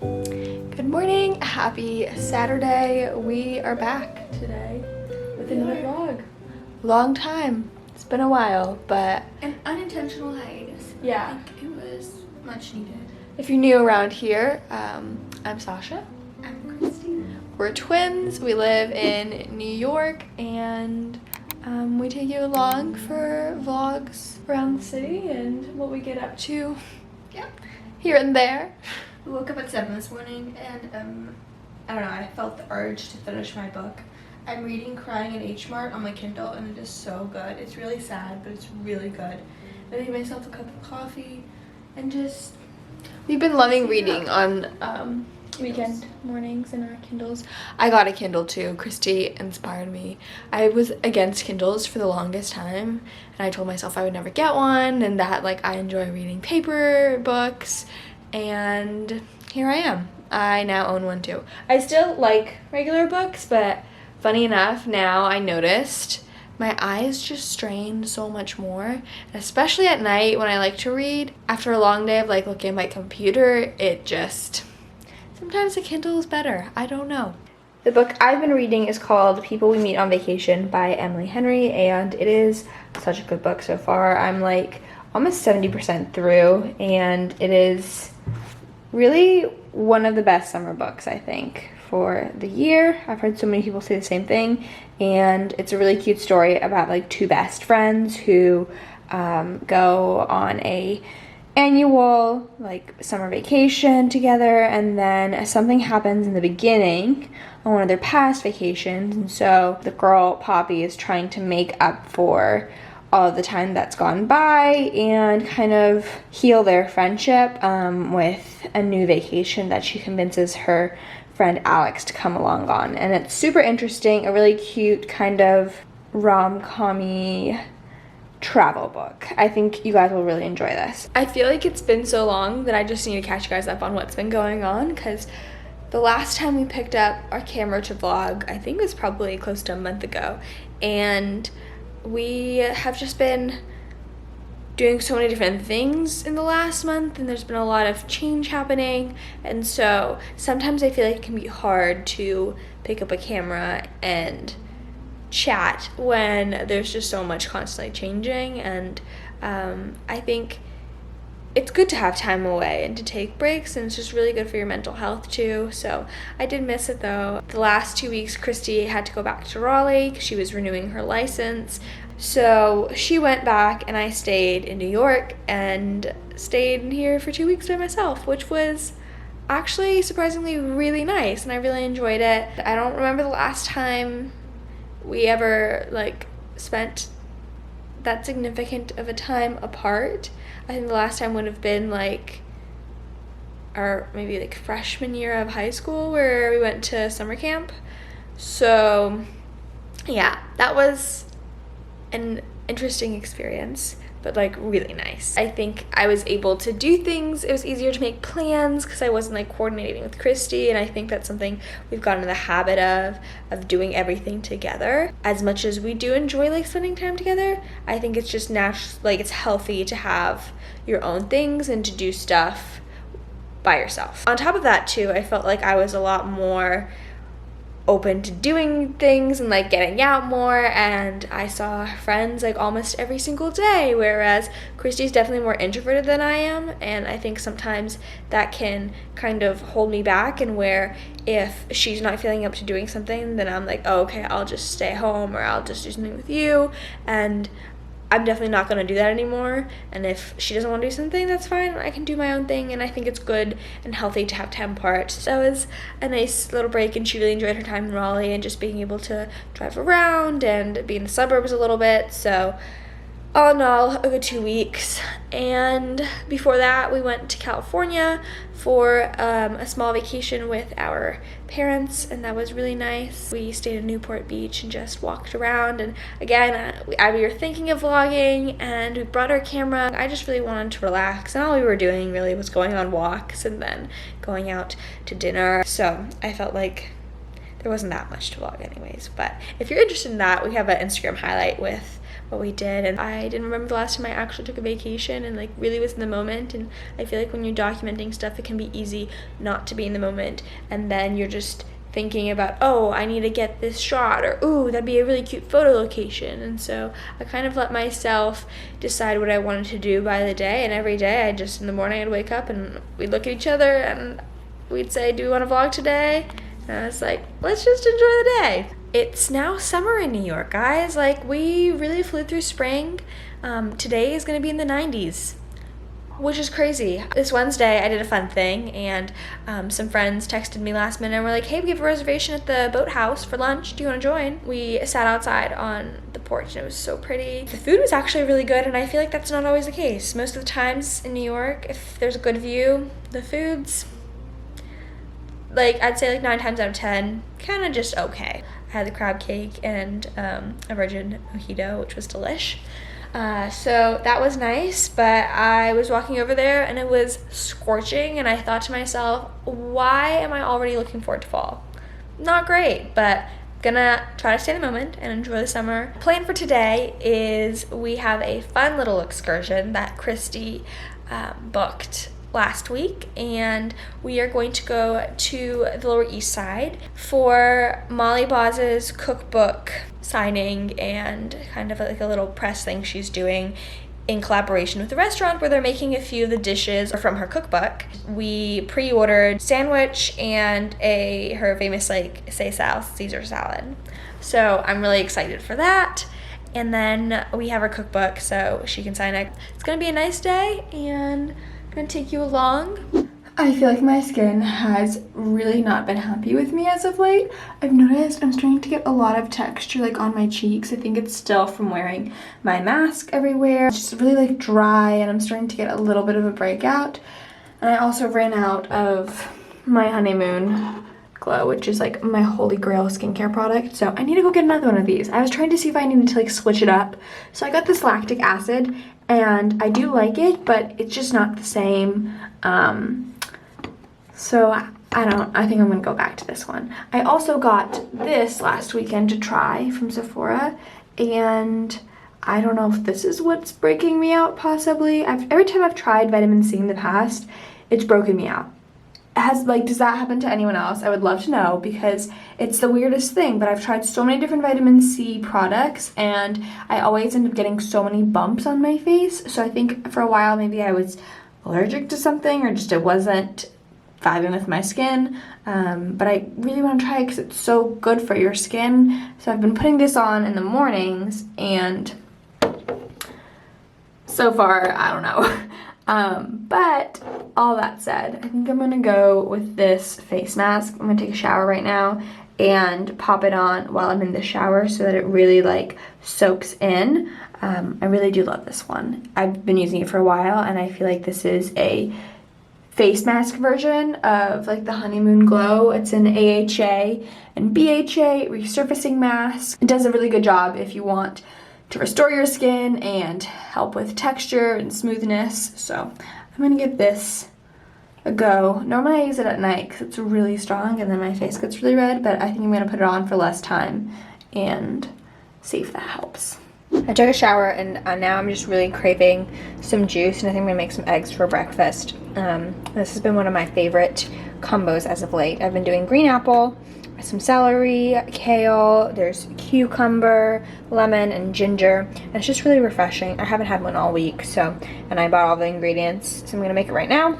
Good morning, happy Saturday. We are back today with another vlog. Long time, it's been a while, but an unintentional hiatus. Yeah. I think it was much needed. If you're new around here, I'm Sasha. I'm Christy. We're twins, we live in New York, and we take you along for vlogs around the city and what we get up to here and there. We woke up at 7 this morning and I don't know, I felt the urge to finish my book. I'm reading Crying in H Mart on my Kindle and it is so good. It's really sad, but it's really good. I made myself a cup of coffee and just... We've been loving reading on weekend mornings in our Kindles. I got a Kindle too. Christy inspired me. I was against Kindles for the longest time, and I told myself I would never get one, and that like I enjoy reading paper books, and here I am. I now own one too. I still like regular books, but funny enough, now I noticed my eyes just strain so much more, especially at night when I like to read. After a long day of like looking at my computer, it just... Sometimes a Kindle is better. I don't know. The book I've been reading is called People We Meet on Vacation by Emily Henry, and it is such a good book so far. I'm like almost 70% through, and it is really one of the best summer books, I think, for the year. I've heard so many people say the same thing, and it's a really cute story about like two best friends who go on a annual like summer vacation together, and then something happens in the beginning on one of their past vacations, and so the girl Poppy is trying to make up for all of the time that's gone by and kind of heal their friendship with a new vacation that she convinces her friend Alex to come along on. And it's super interesting, a really cute kind of rom-com-y travel book. I think you guys will really enjoy this. I feel like it's been so long that I just need to catch you guys up on what's been going on, because the last time we picked up our camera to vlog, I think it was probably close to a month ago, and we have just been doing so many different things in the last month, and there's been a lot of change happening, and so sometimes I feel like it can be hard to pick up a camera and chat when there's just so much constantly changing. And I think it's good to have time away and to take breaks, and it's just really good for your mental health too. So I did miss it though. The last 2 weeks Christy had to go back to Raleigh because she was renewing her license, so she went back and I stayed in New York and stayed here for 2 weeks by myself, which was actually surprisingly really nice, and I really enjoyed it. I don't remember the last time we ever like spent that significant of a time apart. I think the last time would have been like our maybe like freshman year of high school, where we went to summer camp. So yeah, that was an interesting experience, but like really nice. I think I was able to do things. It was easier to make plans because I wasn't like coordinating with Christy, and I think that's something we've gotten in the habit of doing everything together. As much as we do enjoy like spending time together, I think it's just natural, like it's healthy to have your own things and to do stuff by yourself. On top of that too, I felt like I was a lot more open to doing things and like getting out more, and I saw friends like almost every single day, whereas Christy's definitely more introverted than I am, and I think sometimes that can kind of hold me back, and where if she's not feeling up to doing something, then I'm like, oh, okay, I'll just stay home or I'll just do something with you, and I'm definitely not going to do that anymore. And if she doesn't want to do something, that's fine. I can do my own thing, and I think it's good and healthy to have time apart. So it was a nice little break, and she really enjoyed her time in Raleigh and just being able to drive around and be in the suburbs a little bit. So all in all, a good 2 weeks. And before that, we went to California for a small vacation with our parents, and that was really nice. We stayed in Newport Beach and just walked around, and again, we were thinking of vlogging, and we brought our camera. I just really wanted to relax, and all we were doing really was going on walks and then going out to dinner. So I felt like there wasn't that much to vlog anyways. But if you're interested in that, we have an Instagram highlight with what we did. And I didn't remember the last time I actually took a vacation and like really was in the moment. And I feel like when you're documenting stuff, it can be easy not to be in the moment, and then you're just thinking about, oh, I need to get this shot, or ooh, that'd be a really cute photo location. And so I kind of let myself decide what I wanted to do by the day, and every day I just, in the morning, I'd wake up and we'd look at each other and we'd say, do we want to vlog today? And I was like, let's just enjoy the day. It's now summer in New York, guys. Like, we really flew through spring. Today is gonna be in the 90s, which is crazy. This Wednesday, I did a fun thing, and some friends texted me last minute and were like, hey, we have a reservation at the boathouse for lunch. Do you want to join? We sat outside on the porch, and it was so pretty. The food was actually really good, and I feel like that's not always the case. Most of the times in New York, if there's a good view, the food's, like, I'd say like 9 times out of 10, kind of just okay. I had the crab cake and a virgin mojito, which was delish. So that was nice, but I was walking over there and it was scorching, and I thought to myself, why am I already looking forward to fall? Not great, but gonna try to stay in the moment and enjoy the summer. Plan for today is we have a fun little excursion that Christy booked last week, and we are going to go to the Lower East Side for Molly Boz's cookbook signing and kind of like a little press thing she's doing in collaboration with the restaurant, where they're making a few of the dishes from her cookbook. We pre-ordered sandwich and her famous like Caesar salad. So I'm really excited for that. And then we have her cookbook so she can sign it. It's gonna be a nice day, and I'm gonna take you along. I feel like my skin has really not been happy with me as of late. I've noticed I'm starting to get a lot of texture like on my cheeks. I think it's still from wearing my mask everywhere. It's just really like dry, and I'm starting to get a little bit of a breakout. And I also ran out of my honeymoon glow, which is like my holy grail skincare product. So I need to go get another one of these. I was trying to see if I needed to like switch it up. So I got this lactic acid, and I do like it, but it's just not the same. So I think I'm gonna go back to this one. I also got this last weekend to try from Sephora, and I don't know if this is what's breaking me out, possibly. Every time I've tried vitamin C in the past, it's broken me out. Does that happen to anyone else? I would love to know, because it's the weirdest thing, but I've tried so many different vitamin C products, and I always end up getting so many bumps on my face. So I think for a while maybe I was allergic to something, or just it wasn't vibing with my skin, but I really want to try it because it's so good for your skin. So I've been putting this on in the mornings, and so far I don't know. But all that said, I think I'm gonna go with this face mask. I'm gonna take a shower right now and pop it on while I'm in the shower so that it really like soaks in. I really do love this one. I've been using it for a while, and I feel like this is a face mask version of like the honeymoon glow. It's an AHA and BHA resurfacing mask. It does a really good job if you want to restore your skin and help with texture and smoothness. So I'm gonna give this a go. Normally I use it at night because it's really strong and then my face gets really red, but I think I'm gonna put it on for less time and see if that helps. I took a shower, and now I'm just really craving some juice, and I think I'm gonna make some eggs for breakfast. This has been one of my favorite combos as of late. I've been doing green apple, some celery, kale, there's cucumber, lemon, and ginger, and it's just really refreshing. I haven't had one all week, and I bought all the ingredients, so I'm gonna make it right now.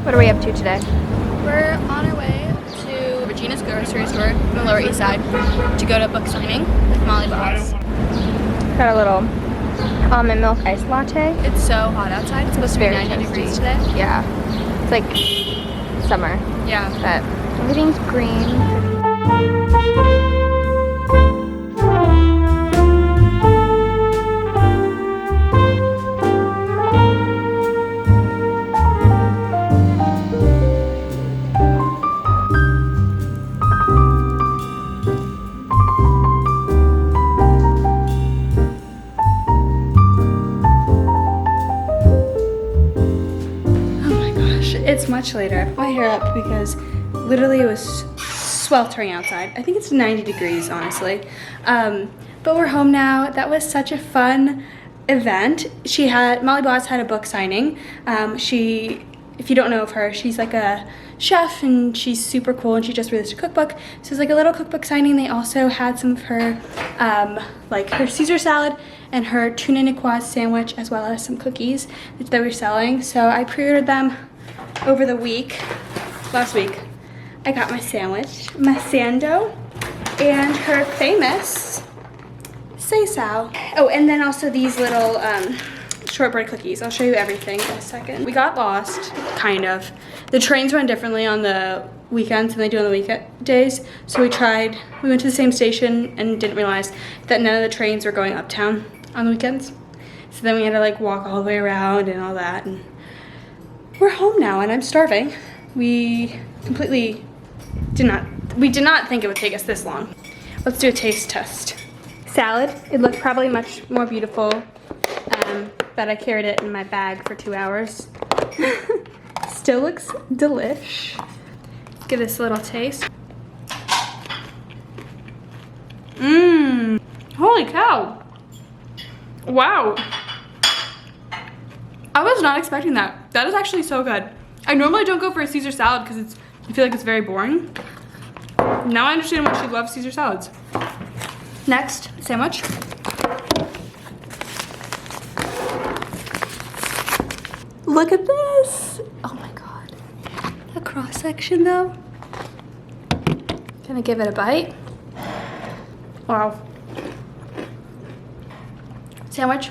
What are we up to today? We're on our way to Regina's grocery store in the Lower East Side to go to book signing with Molly Boss. Got a little almond milk iced latte. It's so hot outside. It's supposed to be 90 degrees today. Yeah, it's like summer. Yeah. But Everything's green. It's much later. I put my hair up because literally it was sweltering outside. I think it's 90 degrees, honestly. But we're home now. That was such a fun event. Molly Boss had a book signing. If you don't know of her, she's like a chef and she's super cool and she just released a cookbook. So it's like a little cookbook signing. They also had some of her, like her Caesar salad and her tuna niçoise sandwich, as well as some cookies that they were selling. So I pre-ordered them over the week. Last week I got my sandwich, my sando, and her famous sisal. Oh, and then also these little shortbread cookies. I'll show you everything in a second. We got lost, kind of. The trains run differently on the weekends than they do on the weekdays. So we went to the same station and didn't realize that none of the trains were going uptown on the weekends. So then we had to like walk all the way around and all that. And we're home now and I'm starving. We did not think it would take us this long. Let's do a taste test. Salad, it looked probably much more beautiful, but I carried it in my bag for 2 hours. Still looks delish. Let's give this a little taste. Mmm, holy cow. Wow. I was not expecting that. That is actually so good. I normally don't go for a Caesar salad because I feel like it's very boring. Now I understand why she loves Caesar salads. Next, sandwich. Look at this. Oh my God. The cross section though. Gonna give it a bite. Wow. Sandwich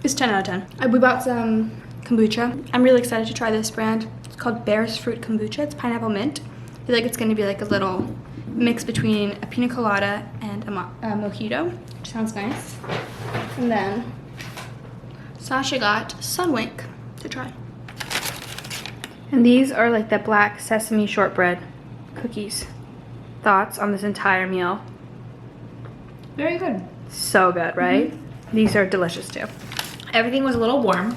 is 10 out of 10. We bought some kombucha. I'm really excited to try this brand. It's called Bear's Fruit Kombucha. It's pineapple mint. I feel like it's gonna be like a little mix between a pina colada and a mojito, which sounds nice. And then Sasha got Sunwink to try. And these are like the black sesame shortbread cookies. Thoughts on this entire meal? Very good. So good, right? Mm-hmm. These are delicious too. Everything was a little warm,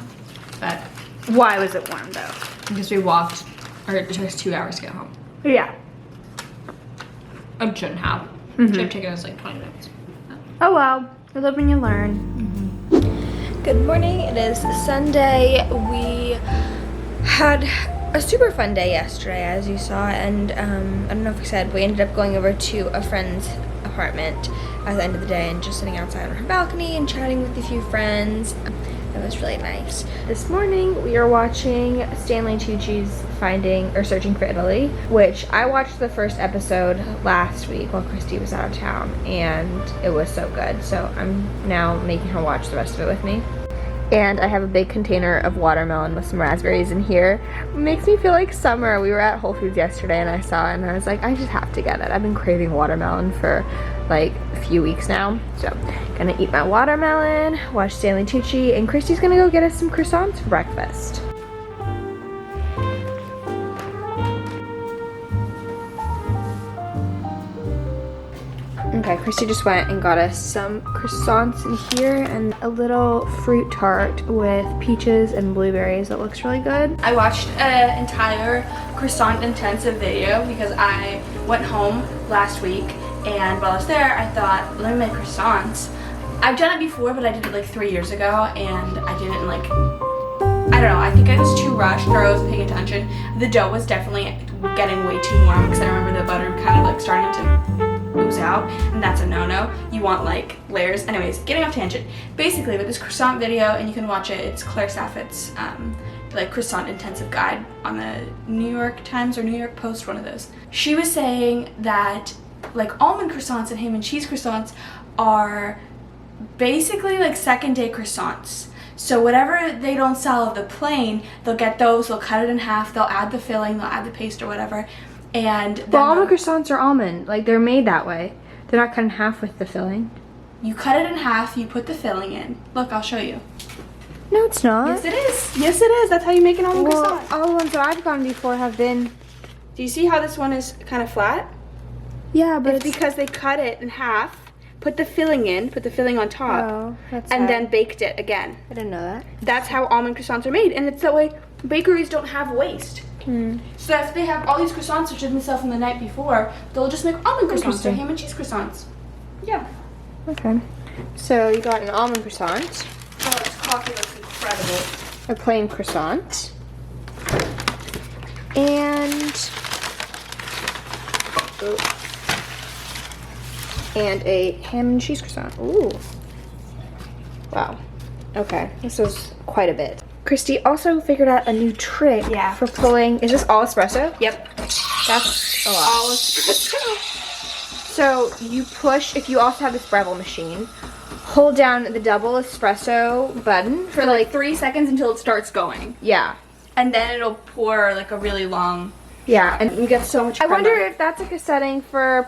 but why was it warm though? because we walked, or it took us 2 hours to get home. Yeah. It shouldn't have. Mm-hmm. Should have taken us like 20 minutes. Oh well, you live and you learn. Mm-hmm. Good morning. It is Sunday. We had a super fun day yesterday, as you saw, and I don't know if we said, we ended up going over to a friend's apartment at the end of the day and just sitting outside on her balcony and chatting with a few friends. It was really nice. This morning we are watching Stanley Tucci's Searching for Italy, which I watched the first episode last week while Christy was out of town, and it was so good. So I'm now making her watch the rest of it with me. And I have a big container of watermelon with some raspberries in here. It makes me feel like summer. We were at Whole Foods yesterday and I saw it and I was like, I just have to get it. I've been craving watermelon for like a few weeks now. So gonna eat my watermelon, watch Stanley Tucci, and Christy's gonna go get us some croissants for breakfast. Okay, Christy just went and got us some croissants in here and a little fruit tart with peaches and blueberries that looks really good. I watched an entire croissant intensive video because I went home last week, and while I was there I thought, let me make croissants. I've done it before, but I did it like 3 years ago and I didn't like, I don't know, I think I was too rushed or I wasn't paying attention. The dough was definitely getting way too warm because I remember the butter kind of like starting to ooze out, and that's a no-no. You want like layers. Anyways, getting off tangent. Basically with this croissant video, and you can watch it, it's Claire Saffit's like croissant intensive guide on the New York Times or New York Post, one of those. She was saying that like almond croissants and ham and cheese croissants are basically like second day croissants. So whatever they don't sell of the plain, they'll get those, they'll cut it in half, they'll add the filling, they'll add the paste or whatever, And then Well, almond croissants are almond. Like, they're made that way. They're not cut in half with the filling. you cut it in half, you put the filling in. Look, I'll show you. No, it's not. Yes, it is. Yes, it is. That's how you make an almond Well, croissant. all the ones that I've gone before have been... Do you see how this one is kind of flat? Yeah, but It's because they cut it in half, put the filling on top, Oh, that's and sad. then baked it again. I didn't know that. That's how almond croissants are made, and it's that way bakeries don't have waste. So if they have all these croissants which didn't sell from the night before, they'll just make almond croissants or Interesting. ham and cheese croissants. Yeah. Okay. So you got an almond croissant, Oh, this coffee looks incredible. a plain croissant, and a ham and cheese croissant. Ooh. Wow. Okay, this is quite a bit. Christy also figured out a new trick Yeah. for pulling. Is this all espresso? Yep. That's a lot. All espresso. So you push, if you also have this Breville machine, hold down the double espresso button For like 3 seconds until it starts going. yeah. And then it'll pour like a really long. Yeah, and You get so much I crema. wonder if that's like a setting for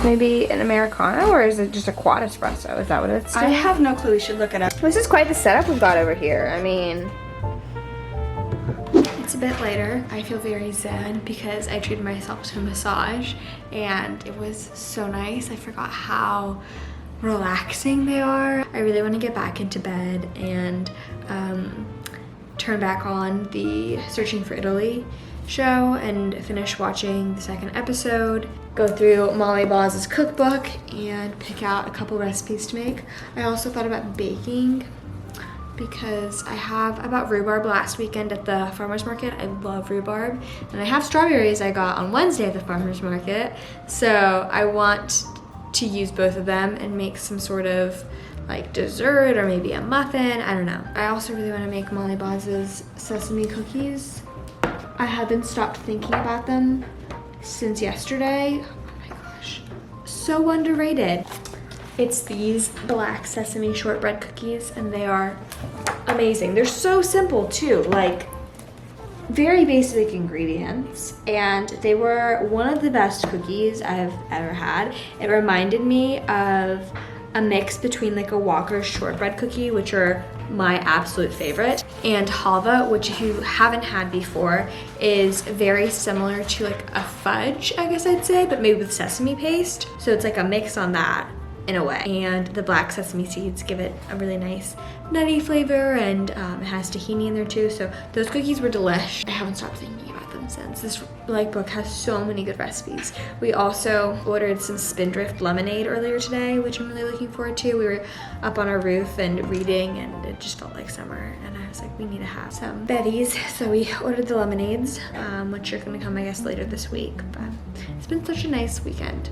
maybe an Americano, or is it just a quad espresso? Is that what it's I doing? have no clue. We should look it up. This is quite the setup we've got over here. I mean, It's a bit later. I feel very zen because I treated myself to a massage and it was so nice. I forgot how relaxing they are. I really want to get back into bed and turn back on the Searching for Italy show and finish watching the second episode, go through Molly Boz's cookbook and pick out a couple recipes to make. I also thought about baking because I bought rhubarb last weekend at the farmer's market. I love rhubarb. And I have strawberries I got on Wednesday at the farmer's market. So I want to use both of them and make some sort of like dessert or maybe a muffin. I don't know. I also really want to make Molly Boz's sesame cookies. I haven't stopped thinking about them since yesterday. Oh my gosh, so underrated. It's these black sesame shortbread cookies and they are amazing. They're so simple too, like very basic ingredients, and they were one of the best cookies I've ever had. It reminded me of a mix between like a Walker's shortbread cookie, which are my absolute favorite, and halva, which if you haven't had before is very similar to like a fudge, I guess I'd say, but made with sesame paste. So it's like a mix on that in a way, and the black sesame seeds give it a really nice nutty flavor, and it has tahini in there too. So those cookies were delish. I haven't stopped thinking about them since. This book has so many good recipes. We also ordered some Spindrift lemonade earlier today, which I'm really looking forward to. We were up on our roof and reading, and it just felt like summer, and I was like, we need to have some Betty's. So we ordered the lemonades, which are gonna come, I guess, later this week. But it's been such a nice weekend.